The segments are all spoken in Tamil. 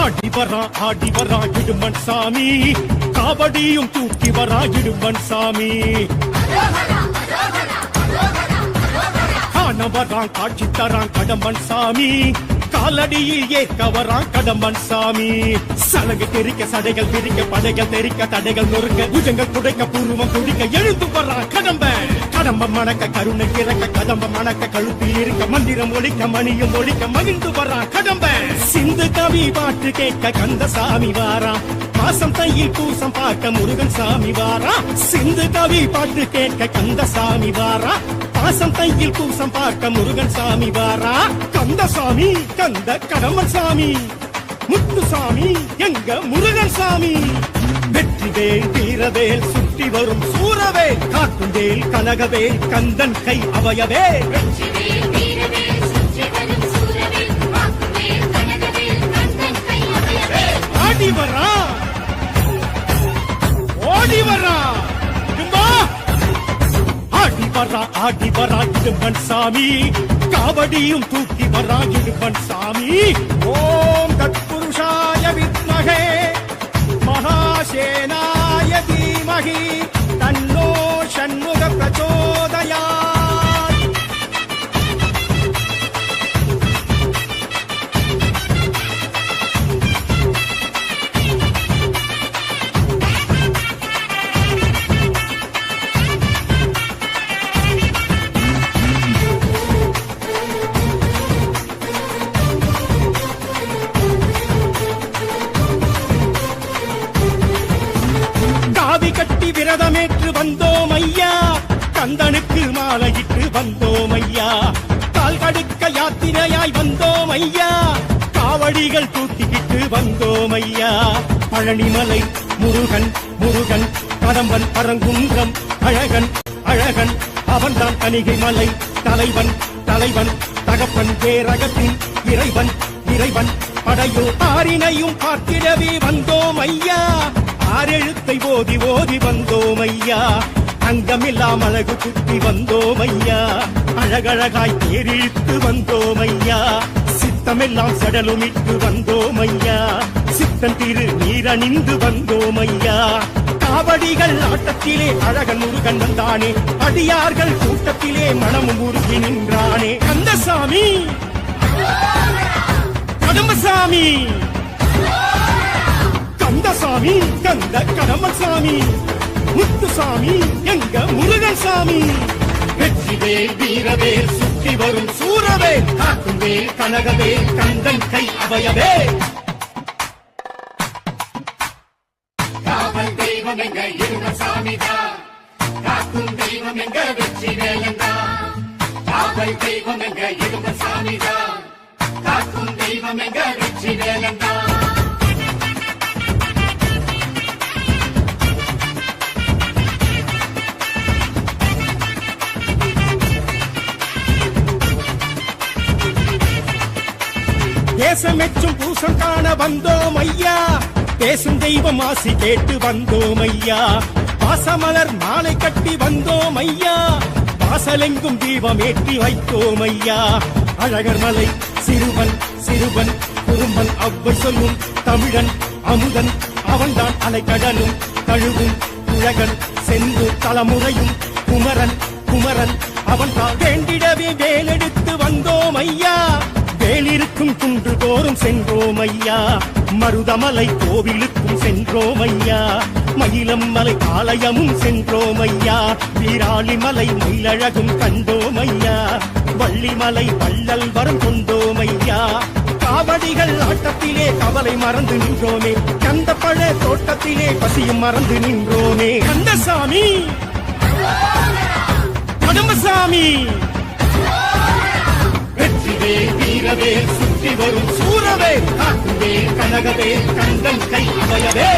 ஆடி வரா இடுமன் சாமி, காவடியும் தூக்கி வரா இடுமன் சாமி. காண வரான் காட்சி தரான் கடம்பன் சாமி, காலடியில் ஏற்க வரான் கடம்பன் சாமி. சலங்கு தெரிக்க சடைகள் பிரிக்க படைகள் தெரிக்க தடைகள் நொறுக்க புஜங்கள் துடைக்க பூர்வம் துடிக்க எழுந்து வரான் கடம்பன். கடம்பம் மணக்க கருணை இறக்க கதம்பம் மணக்க கழுத்தில் இருக்க மந்திரம் ஒழிக்க மணியும் ஒழிக்க மகிழ்ந்து வரான் கடம்பன். சிந்து கவி பாட்டு கேட்க கந்தசாமி வாரான், மாசம் தையில் பூசம் பார்க்க முருகன் சாமி வாரான். சிந்து கவி பாட்டு கேட்க கந்தசாமி வாரான், மாசம் தையில் பூசம் பார்க்க முருகன் சாமி வாரா. கந்தசாமி கந்த கடம்பன் சாமி, முத்துசாமி எங்க முருகன் சாமி. வெற்றிவேல் வீரவேல் சுற்றி வரும் சூரவேல், காக்கும் வேல் கனகவேல் கந்தன் கை அவயவே. ஆடி வரா ஓடி வரா ஆடி வரா இடுமன் சாமி, காவடியும் தூக்கி வரா இடுமன் சாமி. ஓம் தத்புருஷாய வித்மஹே மகாசேனாய தீமஹி தன்னோ ஷண்முக பிரச்சோதயாத். கட்டி விரதமேற்று வந்தோம் ஐயா, கந்தனுக்கு மாலையிட்டு வந்தோம் ஐயா. கால் கடுக்க யாத்திரையாய் வந்தோம் ஐயா, காவடிகள் தூக்கிக்கிட்டு வந்தோம் ஐயா. பழனிமலை முருகன் முருகன் கடம்பன் பரங்குன்றம் அழகன் அழகன் அவன்தான் தணிகை மலை தலைவன் தலைவன் தகப்பன் பேரகத்தின் இறைவன் இறைவன். படையோ ஆரினையும் பார்த்திடவே வந்தோம் ஐயா, ஆரெழுத்தை ஓதி ஓதி வந்தோம் ஐயா. அங்கமில்லாம் அழகு குத்தி வந்தோம் ஐயா, அழகழகாய் தேரிழித்து வந்தோம் ஐயா. சித்தமெல்லாம் சடலுமிட்டு வந்தோம் ஐயா, சித்தன் திரு நீரணிந்து வந்தோம் ஐயா. காவடிகள் ஆட்டத்திலே அழகன் முருகன் வந்தானே, அடியார்கள் கூட்டத்திலே மனமும் உருகி நின்றானே. கந்தசாமி கடம்பசாமி, கந்தசாமி கந்த கடம்பன் சாமி, முத்துசாமி எங்க முருகன் சாமி. வெற்றிவேல் வீரவேல் சுற்றி வரும் சூரவேல், காக்கும் வேல் கனகவேல் கந்தன் கை அவயவே. காவல் தெய்வம் எங்க இடுமன் சாமிதான், காக்கும் தெய்வம் எங்க வெற்றிவேலன்தான். காவல் தெய்வம் எங்க இடுமன் சாமிதான், காக்கும் தெய்வம் எங்க வெற்றிவேலன்தான். தேசமெச்சும் பூசம் காண வந்தோம் ஐயா, பேசும் தெய்வம் ஆசி கேட்டு வந்தோம் ஐயா. பாசமலர் மாலை கட்டி வந்தோம் ஐயா, வாசலெங்கும் தீபம் ஏற்றி வைத்தோம் ஐயா. அழகர் மலை சிறுவன் சிறுவன் குறும்பன் அவ்வை சொல்லும் தமிழன் அமுதன், அவன்தான் அலைக்கடலும் தழுவும் உலகன் சென்று தலைமுறையும் குமரன் குமரன் அவன்தான். வேண்டிடவே வேலெடுத்து வந்தோம் ஐயா, வேலிருக்கும் குன்று தோறும் சென்றோம் ஐயா. மருதமலை கோவிலுக்கும் சென்றோம் ஐயா, மயிலம் மலை ஆலயமும் சென்றோம் ஐயா. வீராளிமலை மயிலழகும் கண்டோம் ஐயா, வள்ளிமலை வள்ளல் வரம் கொண்டோம் ஐயா. காவடிகள் ஆட்டத்திலே கவலை மறந்து நின்றோமே, கந்த பழ தோட்டத்திலே பசியும் மறந்து நின்றோமே. கந்தசாமி கடம்பசாமி, வெற்றிவேல் வீரவேல் சுற்றி வரும் சூரவேல், காக்கும் வேல் கனகவேல் கந்தன் கை அவயவே.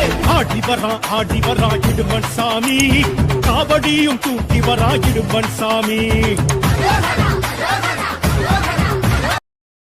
ஆடி வரா இடுமன் சாமி, காவடியும் தூக்கி வரா இடுமன் சாமி.